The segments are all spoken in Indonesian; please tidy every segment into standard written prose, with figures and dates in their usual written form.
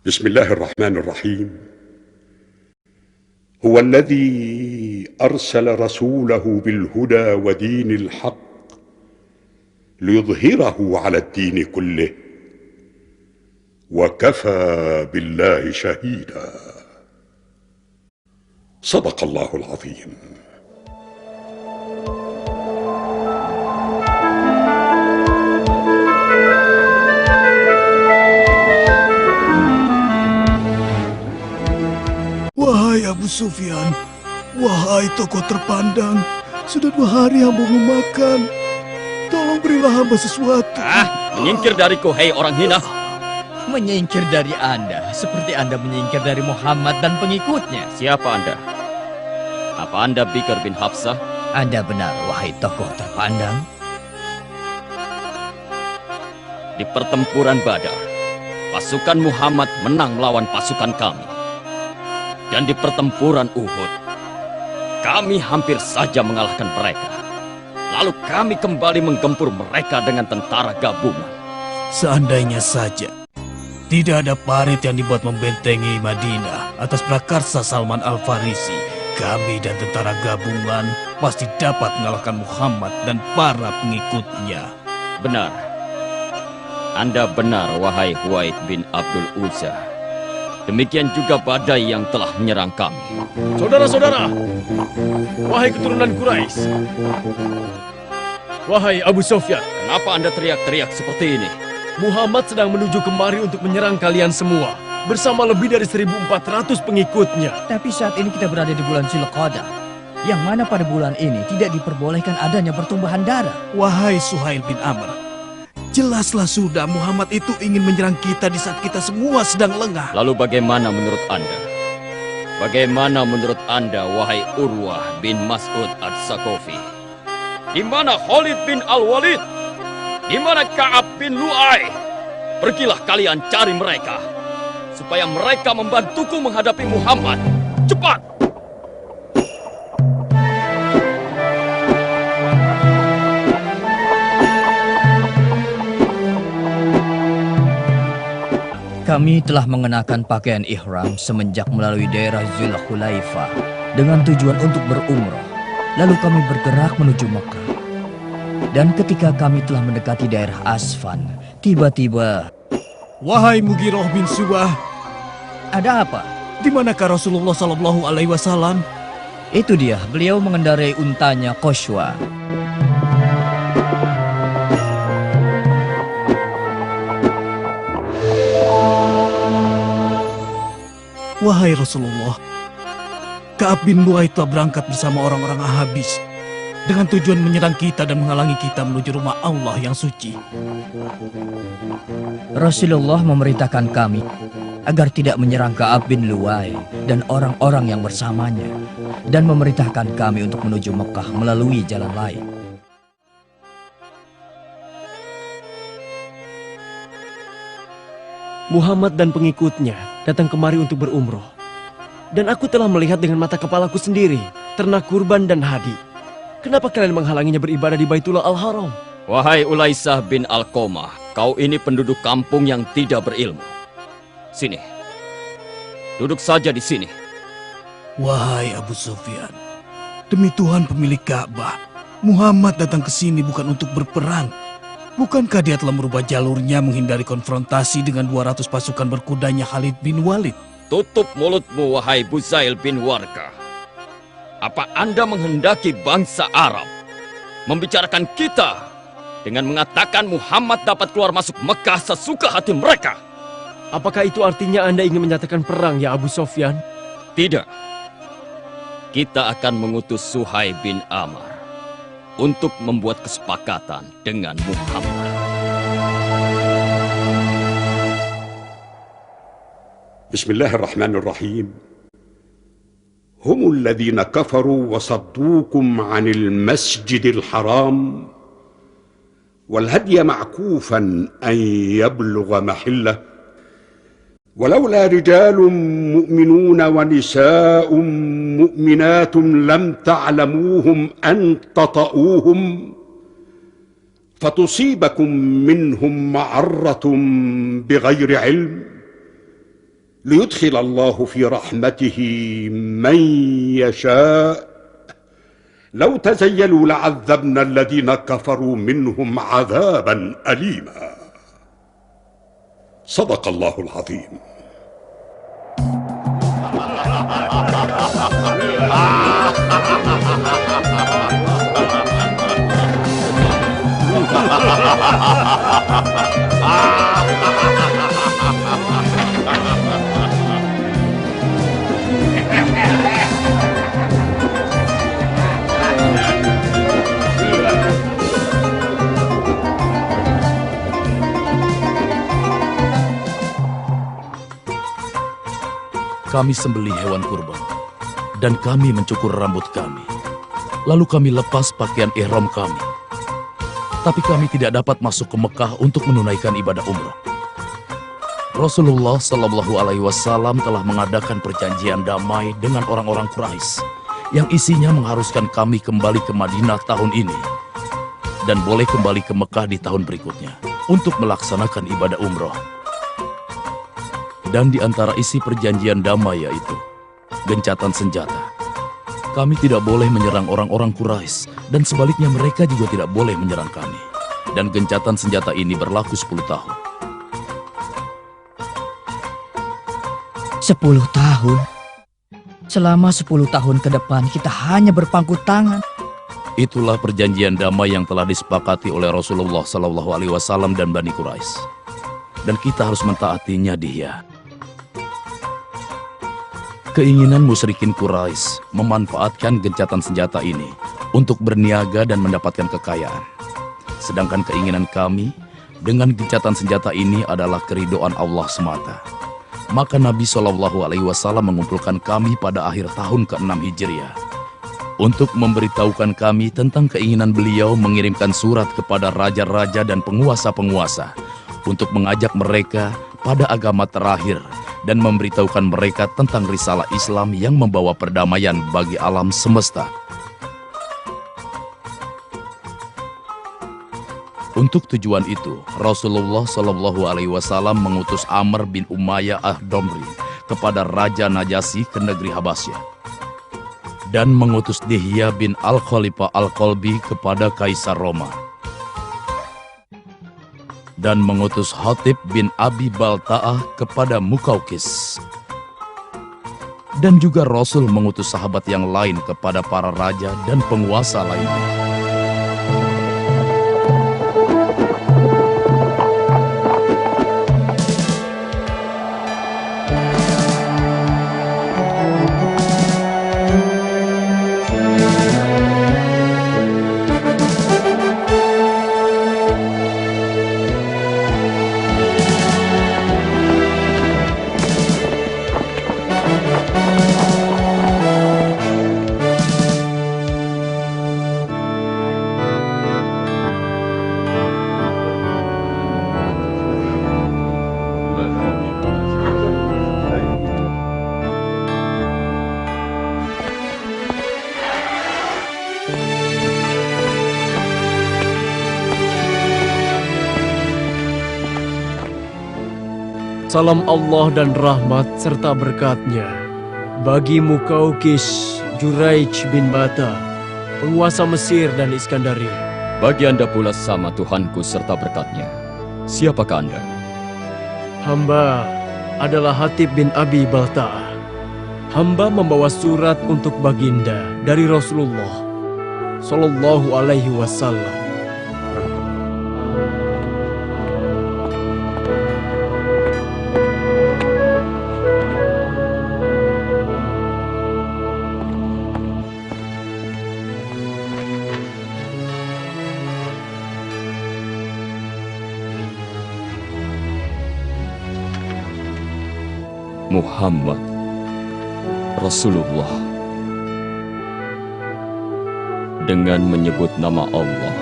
بسم الله الرحمن الرحيم. هو الذي أرسل رسوله بالهدى ودين الحق ليظهره على الدين كله وكفى بالله شهيدا. صدق الله العظيم. Wahai Abu Sufyan, wahai tokoh terpandang, sudah 2 hari hamba belum makan. Tolong berilah hamba sesuatu. Menyingkir dariku, hei orang hina. Menyingkir dari Anda, seperti Anda menyingkir dari Muhammad dan pengikutnya. Siapa Anda? Apa Anda Bikr bin Hafsah? Anda benar, wahai tokoh terpandang. Di pertempuran Badar, pasukan Muhammad menang melawan pasukan kami. Dan di pertempuran Uhud, kami hampir saja mengalahkan mereka. Lalu kami kembali menggempur mereka dengan tentara gabungan. Seandainya saja tidak ada parit yang dibuat membentengi Madinah atas prakarsa Salman Al-Farisi, kami dan tentara gabungan pasti dapat mengalahkan Muhammad dan para pengikutnya. Benar. Anda benar, wahai Huwaid bin Abdul Uzza. Demikian juga badai yang telah menyerang kami. Saudara-saudara, wahai keturunan Quraisy, wahai Abu Sufyan, Kenapa Anda teriak-teriak seperti ini? Muhammad sedang menuju kemari untuk menyerang kalian semua bersama lebih dari 1.400 pengikutnya. Tapi saat ini kita berada di bulan Zulqa'dah, yang mana pada bulan ini tidak diperbolehkan adanya pertumbuhan darah. Wahai Suhail bin Amr, jelaslah sudah Muhammad itu ingin menyerang kita di saat kita semua sedang lengah. Lalu bagaimana menurut Anda? Bagaimana menurut Anda, wahai Urwah bin Mas'ud Ad-Saqafi? Di mana Khalid bin Al-Walid? Di mana Ka'ab bin Lu'ay? Pergilah kalian cari mereka, supaya mereka membantuku menghadapi Muhammad. Cepat! Kami telah mengenakan pakaian ihram semenjak melalui daerah Zulhulaifah dengan tujuan untuk berumrah. Lalu kami bergerak menuju Mekah. Dan ketika kami telah mendekati daerah Asfan, tiba-tiba... Wahai Mughirah bin Subah, Ada apa? di manakah Rasulullah Sallallahu Alaihi Wasallam? Itu dia, beliau mengendarai untanya Qashwa. Wahai Rasulullah, Ka'ab bin Lu'ay telah berangkat bersama orang-orang Ahabis dengan tujuan menyerang kita dan menghalangi kita menuju rumah Allah yang suci. Rasulullah memerintahkan kami agar tidak menyerang Ka'ab bin Lu'ay dan orang-orang yang bersamanya, dan memerintahkan kami untuk menuju Mekah melalui jalan lain. Muhammad dan pengikutnya datang kemari untuk berumroh. Dan aku telah melihat dengan mata kepalaku sendiri ternak kurban dan hadi. Kenapa kalian menghalanginya beribadah di Baitullah Al-Haram? Wahai Ulaisah bin Al-Qomah, kau ini penduduk kampung yang tidak berilmu. Sini. Duduk saja di sini. Wahai Abu Sufyan, demi Tuhan pemilik Ka'bah, Muhammad datang ke sini bukan untuk berperang. Bukankah dia telah merubah jalurnya menghindari konfrontasi dengan 200 pasukan berkudanya Khalid bin Walid? Tutup mulutmu, wahai Buzail bin Warqah. Apa Anda menghendaki bangsa Arab membicarakan kita dengan mengatakan Muhammad dapat keluar masuk Mekah sesuka hati mereka? Apakah itu artinya Anda ingin menyatakan perang, ya Abu Sufyan? Tidak. Kita akan mengutus Suhail bin Amr untuk membuat kesepakatan dengan Muhammad. Bismillahirrahmanirrahim. Humul ladzina kafaru wa saddukum 'anil masjidil haram wal hadya ma'kufan an yablugha mahillah ولولا رجال مؤمنون ونساء مؤمنات لم تعلموهم أن تطؤوهم فتصيبكم منهم معرة بغير علم ليدخل الله في رحمته من يشاء لو تزيلوا لعذبنا الذين كفروا منهم عذابا أليما. صدق الله العظيم. Kami sembelih hewan kurban, dan kami mencukur rambut kami. Lalu kami lepas pakaian ihram kami. Tapi kami tidak dapat masuk ke Mekah untuk menunaikan ibadah umrah. Rasulullah Shallallahu Alaihi Wasallam telah mengadakan perjanjian damai dengan orang-orang Quraisy yang isinya mengharuskan kami kembali ke Madinah tahun ini dan boleh kembali ke Mekah di tahun berikutnya untuk melaksanakan ibadah umrah. Dan di antara isi perjanjian damai yaitu gencatan senjata. Kami tidak boleh menyerang orang-orang Quraisy dan sebaliknya mereka juga tidak boleh menyerang kami. Dan gencatan senjata ini berlaku 10 tahun. 10 tahun? Selama 10 tahun ke depan kita hanya berpangku tangan. Itulah perjanjian damai yang telah disepakati oleh Rasulullah SAW dan Bani Quraisy. Dan kita harus mentaatinya dia. Keinginan musyrikin Quraisy memanfaatkan gencatan senjata ini untuk berniaga dan mendapatkan kekayaan. Sedangkan keinginan kami dengan gencatan senjata ini adalah keridhaan Allah semata. Maka Nabi SAW mengumpulkan kami pada akhir tahun ke-6 Hijriah untuk memberitahukan kami tentang keinginan beliau mengirimkan surat kepada raja-raja dan penguasa-penguasa untuk mengajak mereka pada agama terakhir dan memberitahukan mereka tentang risalah Islam yang membawa perdamaian bagi alam semesta. Untuk tujuan itu, Rasulullah SAW mengutus Amr bin Umayyah ad-Damri kepada Raja Najasyi ke negeri Habasyah dan mengutus Dihya bin Al-Khalifah Al-Qalbi kepada Kaisar Roma dan mengutus Hatib bin Abi Balta'ah kepada Mukaukis. Dan juga Rasul mengutus sahabat yang lain kepada para raja dan penguasa lainnya. Salam Allah dan rahmat serta berkatnya bagi Mukaukis Juraij bin Bata, penguasa Mesir dan Iskandaria. Bagi Anda pula sama Tuhanku serta berkatnya. Siapakah Anda? Hamba adalah Hatib bin Abi Balta'ah. Hamba membawa surat untuk baginda dari Rasulullah Sallallahu Alaihi Wasallam. Muhammad Rasulullah dengan menyebut nama Allah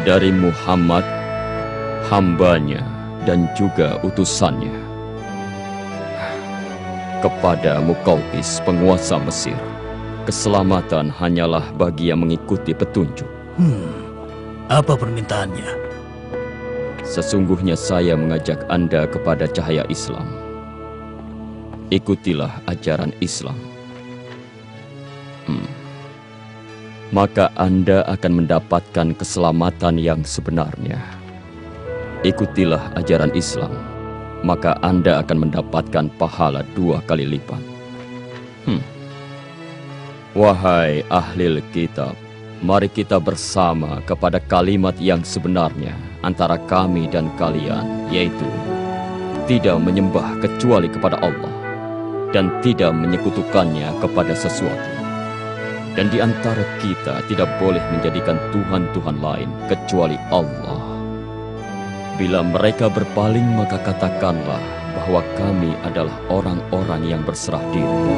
dari Muhammad hambanya dan juga utusannya kepada Mukaukis penguasa Mesir. Keselamatan hanyalah bagi yang mengikuti petunjuk. Apa permintaannya? Sesungguhnya saya mengajak Anda kepada cahaya Islam ikutilah ajaran Islam. Maka Anda akan mendapatkan keselamatan yang sebenarnya. Ikutilah ajaran Islam, maka Anda akan mendapatkan pahala 2 kali lipat. Wahai ahli kitab, mari kita bersama kepada kalimat yang sebenarnya antara kami dan kalian, yaitu tidak menyembah kecuali kepada Allah dan tidak menyekutukannya kepada sesuatu. Dan di antara kita tidak boleh menjadikan Tuhan-Tuhan lain kecuali Allah. Bila mereka berpaling, maka katakanlah bahwa kami adalah orang-orang yang berserah diri.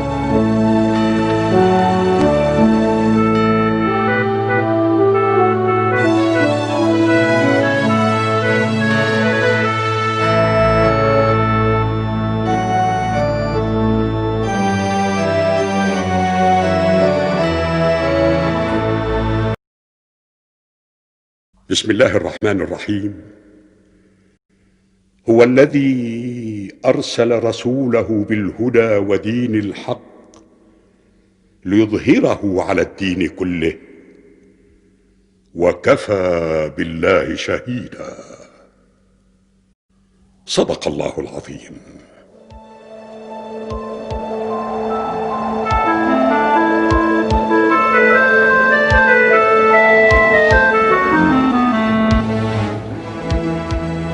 بسم الله الرحمن الرحيم. هو الذي أرسل رسوله بالهدى ودين الحق ليظهره على الدين كله وكفى بالله شهيدا. صدق الله العظيم.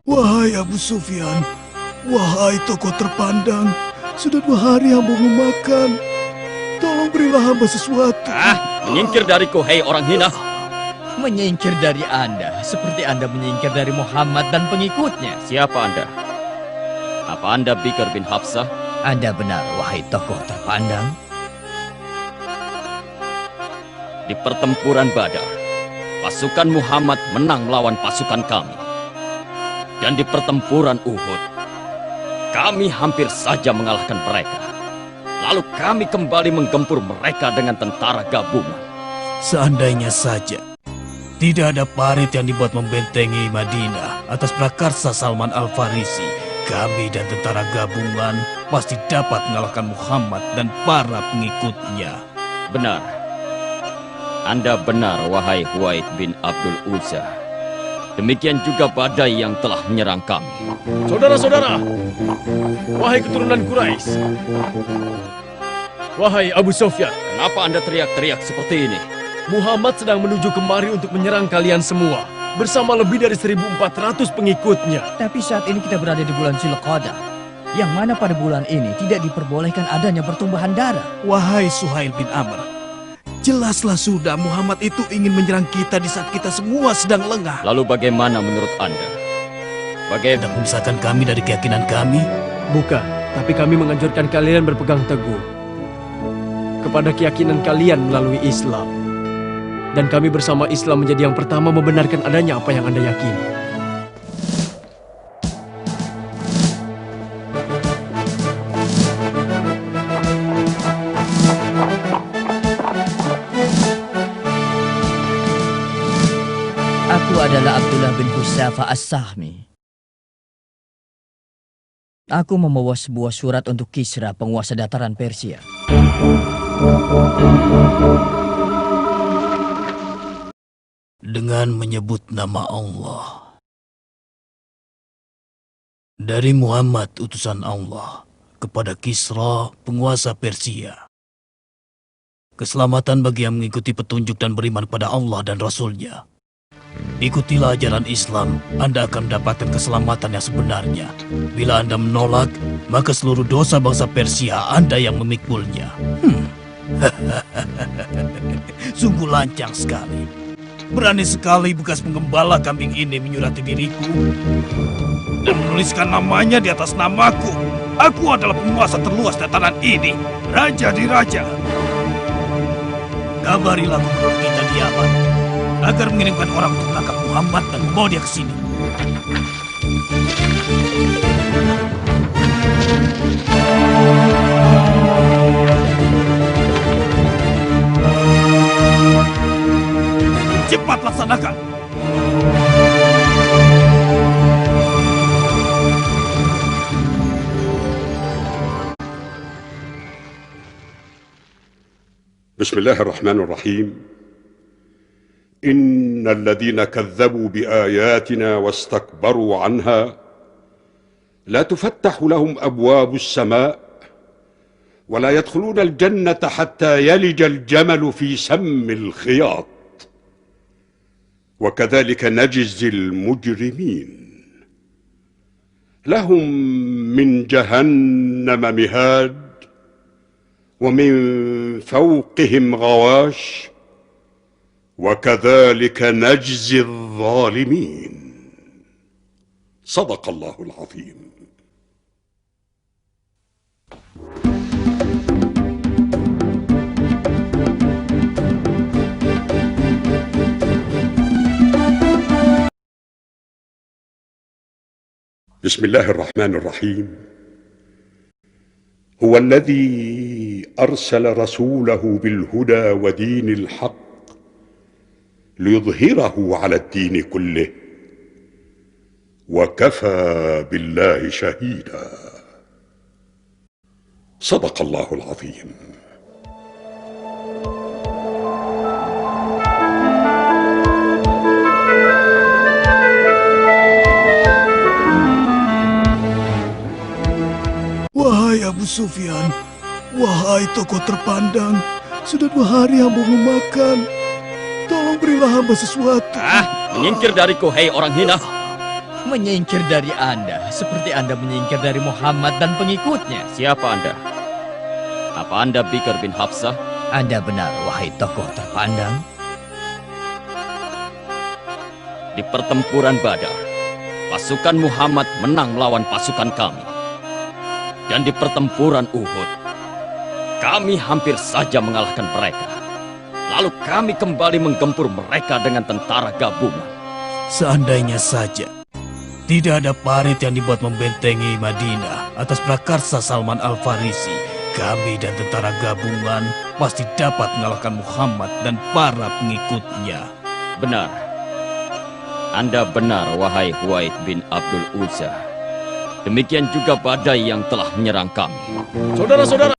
Wahai Abu Sufyan, wahai tokoh terpandang, sudah 2 hari hamba belum makan. Tolong berilah hamba sesuatu. Menyingkir dariku, hei orang hina. Menyingkir dari Anda, seperti Anda menyingkir dari Muhammad dan pengikutnya. Siapa Anda? Apa Anda Bikr bin Hafsah? Anda benar, wahai tokoh terpandang. Di pertempuran Badar, pasukan Muhammad menang melawan pasukan kami. Dan di pertempuran Uhud, kami hampir saja mengalahkan mereka. Lalu kami kembali menggempur mereka dengan tentara gabungan. Seandainya saja tidak ada parit yang dibuat membentengi Madinah atas prakarsa Salman Al-Farisi, kami dan tentara gabungan pasti dapat mengalahkan Muhammad dan para pengikutnya. Benar. Anda benar, wahai Huwaid bin Abdul Uzza. Demikian juga badai yang telah menyerang kami. Saudara-saudara, wahai keturunan Quraisy, wahai Abu Sufyan, Kenapa Anda teriak-teriak seperti ini? Muhammad sedang menuju kemari untuk menyerang kalian semua bersama lebih dari 1.400 pengikutnya. Tapi saat ini kita berada di bulan Zulqa'dah, yang mana pada bulan ini tidak diperbolehkan adanya pertumbuhan darah. Wahai Suhail bin Amr, jelaslah sudah Muhammad itu ingin menyerang kita di saat kita semua sedang lengah. Lalu bagaimana menurut Anda? Anda memisahkan kami dari keyakinan kami? Bukan, tapi kami menganjurkan kalian berpegang teguh kepada keyakinan kalian melalui Islam. Dan kami bersama Islam menjadi yang pertama membenarkan adanya apa yang Anda yakini. Aku adalah Abdullah bin Husafa As-Sahmi. Aku membawa sebuah surat untuk Kisra, penguasa dataran Persia. Dengan menyebut nama Allah. Dari Muhammad utusan Allah kepada Kisra, penguasa Persia. Keselamatan bagi yang mengikuti petunjuk dan beriman pada Allah dan Rasul-Nya. Ikutilah ajaran Islam, Anda akan mendapatkan keselamatan yang sebenarnya. Bila Anda menolak, maka seluruh dosa bangsa Persia Anda yang memikulnya. Sungguh lancang sekali. Berani sekali bekas penggembala kambing ini menyurati diriku dan menuliskan namanya di atas namaku. Aku adalah penguasa terluas dataran ini, raja di raja. Kabarilah gubernur kita di Yaman agar mengirimkan orang untuk menangkap Muhammad dan membawa dia ke sini. Cepat laksanakan. بسم الله الرحمن الرحيم. إن الذين كذبوا بآياتنا واستكبروا عنها لا تفتح لهم أبواب السماء ولا يدخلون الجنة حتى يلج الجمل في سم الخياط وكذلك نجزي المجرمين. لهم من جهنم مهاد ومن فوقهم غواش وكذلك نجزي الظالمين. صدق الله العظيم. بسم الله الرحمن الرحيم. هو الذي أرسل رسوله بالهدى ودين الحق ليظهره على الدين كله وكفى بالله شهيدا. صدق الله العظيم. Wahai Abu Sufyan, wahai tokoh terpandang, sudah 2 hari hamba belum makan. Tolong berilah hamba sesuatu. Menyingkir dariku, hei orang hina. Menyingkir dari Anda, seperti Anda menyingkir dari Muhammad dan pengikutnya. Siapa Anda? Apa Anda Bikr bin Hafsah? Anda benar, wahai tokoh terpandang. Di pertempuran Badar, pasukan Muhammad menang melawan pasukan kami. Dan di pertempuran Uhud, kami hampir saja mengalahkan mereka. Lalu kami kembali menggempur mereka dengan tentara gabungan. Seandainya saja tidak ada parit yang dibuat membentengi Madinah atas prakarsa Salman Al-Farisi, kami dan tentara gabungan pasti dapat mengalahkan Muhammad dan para pengikutnya. Benar. Anda benar, wahai Huwaid bin Abdul Uzza. Demikian juga badai yang telah menyerang kami. Saudara-saudara,